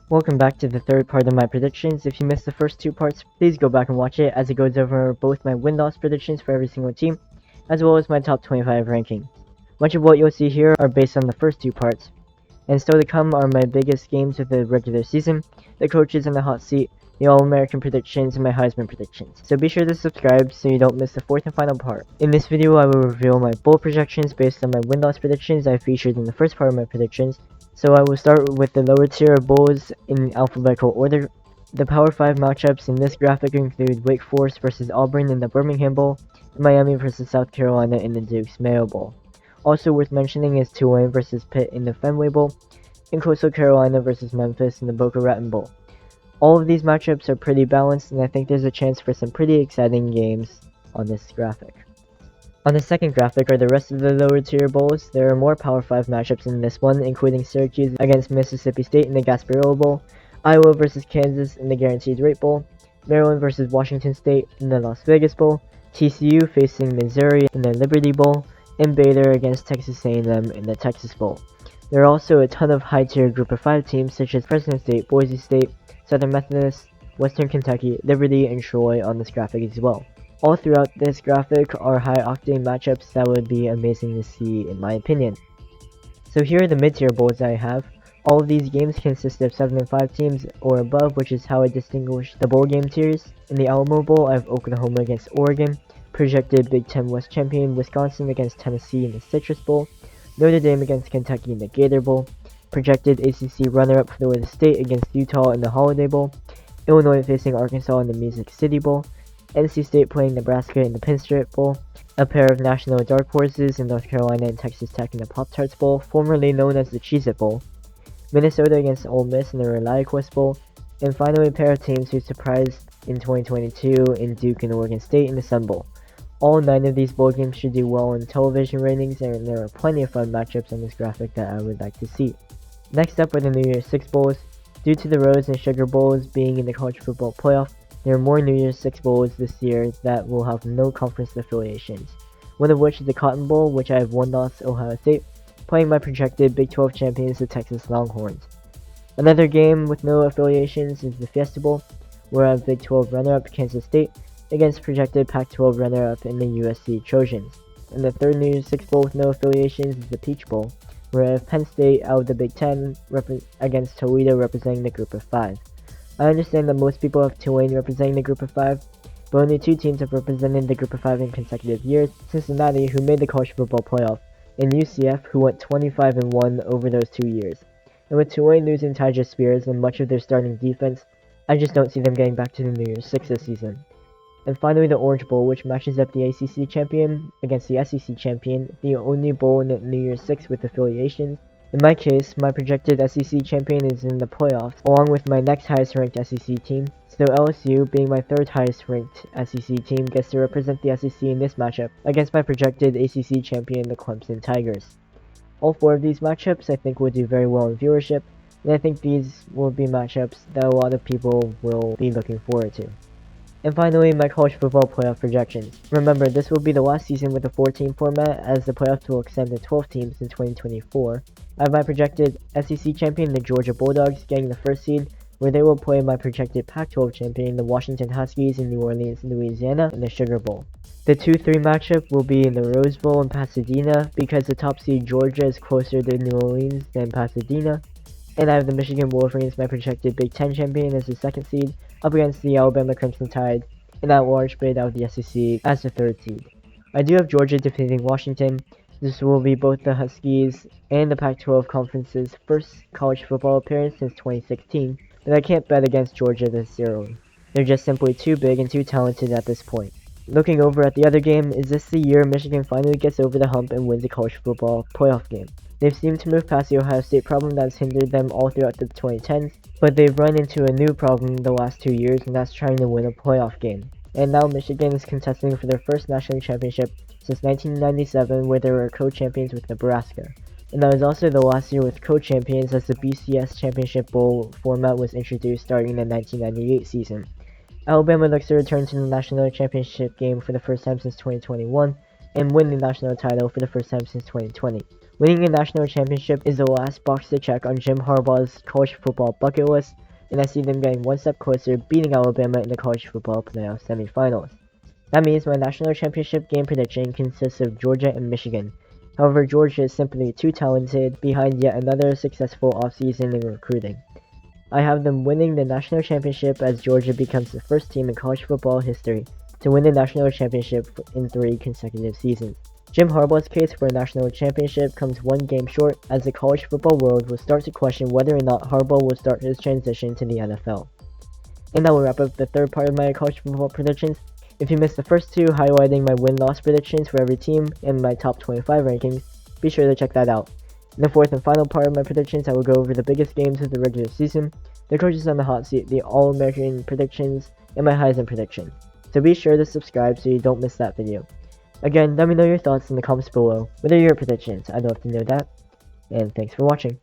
Welcome back to the third part of my predictions. If you missed the first two parts, please go back and watch it as it goes over both my win-loss predictions for every single team, as well as my top 25 ranking. Much of what you'll see here are based on the first two parts, and still to come are my biggest games of the regular season, the coaches in the hot seat, the All-American predictions, and my Heisman predictions. So be sure to subscribe so you don't miss the fourth and final part. In this video, I will reveal my bowl projections based on my win-loss predictions I featured in the first part of my predictions. So I will start with the lower tier of bowls in alphabetical order. The Power 5 matchups in this graphic include Wake Forest vs Auburn in the Birmingham Bowl, and Miami vs South Carolina in the Duke's Mayo Bowl. Also worth mentioning is Tulane vs Pitt in the Fenway Bowl, and Coastal Carolina vs Memphis in the Boca Raton Bowl. All of these matchups are pretty balanced, and I think there's a chance for some pretty exciting games on this graphic. On the second graphic are the rest of the lower tier bowls. There are more Power 5 matchups in this one, including Syracuse against Mississippi State in the Gasparilla Bowl, Iowa vs Kansas in the Guaranteed Rate Bowl, Maryland vs Washington State in the Las Vegas Bowl, TCU facing Missouri in the Liberty Bowl, and Baylor against Texas A&M in the Texas Bowl. There are also a ton of high-tier Group of 5 teams such as Fresno State, Boise State, Southern Methodist, Western Kentucky, Liberty, and Troy on this graphic as well. All throughout this graphic are high-octane matchups that would be amazing to see in my opinion. So here are the mid-tier bowls I have. All of these games consist of 7 and 5 teams or above, which is how I distinguish the bowl game tiers. In the Alamo Bowl, I have Oklahoma against Oregon, projected Big Ten West champion Wisconsin against Tennessee in the Citrus Bowl, Notre Dame against Kentucky in the Gator Bowl, projected ACC runner-up Florida State against Utah in the Holiday Bowl, Illinois facing Arkansas in the Music City Bowl, NC State playing Nebraska in the Pinstripe Bowl, a pair of national dark horses in North Carolina and Texas Tech in the Pop-Tarts Bowl, formerly known as the Cheez-It Bowl, Minnesota against Ole Miss in the ReliaQuest Bowl, and finally a pair of teams who surprised in 2022 in Duke and Oregon State in the Sun Bowl. All 9 of these bowl games should do well in television ratings, and there are plenty of fun matchups on this graphic that I would like to see. Next up are the New Year's 6 Bowls. Due to the Rose and Sugar Bowls being in the college football playoff, there are more New Year's 6 Bowls this year that will have no conference affiliations. One of which is the Cotton Bowl, which I have one loss Ohio State, playing my projected Big 12 champions, the Texas Longhorns. Another game with no affiliations is the Fiesta Bowl, where I have Big 12 runner-up Kansas State against projected Pac-12 runner-up in the USC Trojans. And the third New Year's 6 Bowl with no affiliations is the Peach Bowl, where I have Penn State out of the Big Ten against Toledo representing the Group of 5. I understand that most people have Tulane representing the Group of 5, but only 2 teams have represented the Group of 5 in consecutive years: Cincinnati, who made the college football playoff, and UCF, who went 25-1 over those 2 years. And with Tulane losing Tyja Spears and much of their starting defense, I just don't see them getting back to the New Year's 6 this season. And finally the Orange Bowl, which matches up the ACC champion against the SEC champion, the only bowl in the New Year's 6 with affiliations. In my case, my projected SEC champion is in the playoffs, along with my next highest ranked SEC team, so LSU, being my third highest ranked SEC team, gets to represent the SEC in this matchup against my projected ACC champion, the Clemson Tigers. All 4 of these matchups I think will do very well in viewership, and I think these will be matchups that a lot of people will be looking forward to. And finally, my college football playoff projections. Remember, this will be the last season with a 4-team format, as the playoffs will extend to 12 teams in 2024. I have my projected SEC champion, the Georgia Bulldogs, getting the first seed, where they will play my projected Pac-12 champion, the Washington Huskies in New Orleans, Louisiana, in the Sugar Bowl. The 2-3 matchup will be in the Rose Bowl in Pasadena, because the top seed Georgia is closer to New Orleans than Pasadena. And I have the Michigan Wolverines, my projected Big Ten champion, as the 2nd seed, up against the Alabama Crimson Tide, and at large bid out of the SEC as the 3rd seed. I do have Georgia defeating Washington. This will be both the Huskies and the Pac-12 Conference's first college football appearance since 2016, but I can't bet against Georgia this early. They're just simply too big and too talented at this point. Looking over at the other game, is this the year Michigan finally gets over the hump and wins a college football playoff game? They've seemed to move past the Ohio State problem that's hindered them all throughout the 2010s, but they've run into a new problem the last 2 years, and that's trying to win a playoff game. And now Michigan is contesting for their first national championship since 1997, where they were co-champions with Nebraska. And that was also the last year with co-champions, as the BCS Championship Bowl format was introduced starting in the 1998 season. Alabama looks to return to the national championship game for the first time since 2021, and win the national title for the first time since 2020. Winning a national championship is the last box to check on Jim Harbaugh's college football bucket list, and I see them getting one step closer beating Alabama in the college football playoff semifinals. That means my national championship game prediction consists of Georgia and Michigan. However, Georgia is simply too talented behind yet another successful offseason in recruiting. I have them winning the national championship as Georgia becomes the first team in college football history to win the national championship in 3 consecutive seasons. Jim Harbaugh's case for a national championship comes one game short, as the college football world will start to question whether or not Harbaugh will start his transition to the NFL. And that will wrap up the third part of my college football predictions. If you missed the first two, highlighting my win-loss predictions for every team and my top 25 rankings, be sure to check that out. In the fourth and final part of my predictions, I will go over the biggest games of the regular season, the coaches on the hot seat, the All-American predictions, and my Heisman prediction. So be sure to subscribe so you don't miss that video. Again, let me know your thoughts in the comments below. What are your predictions? I'd love to know that. And thanks for watching.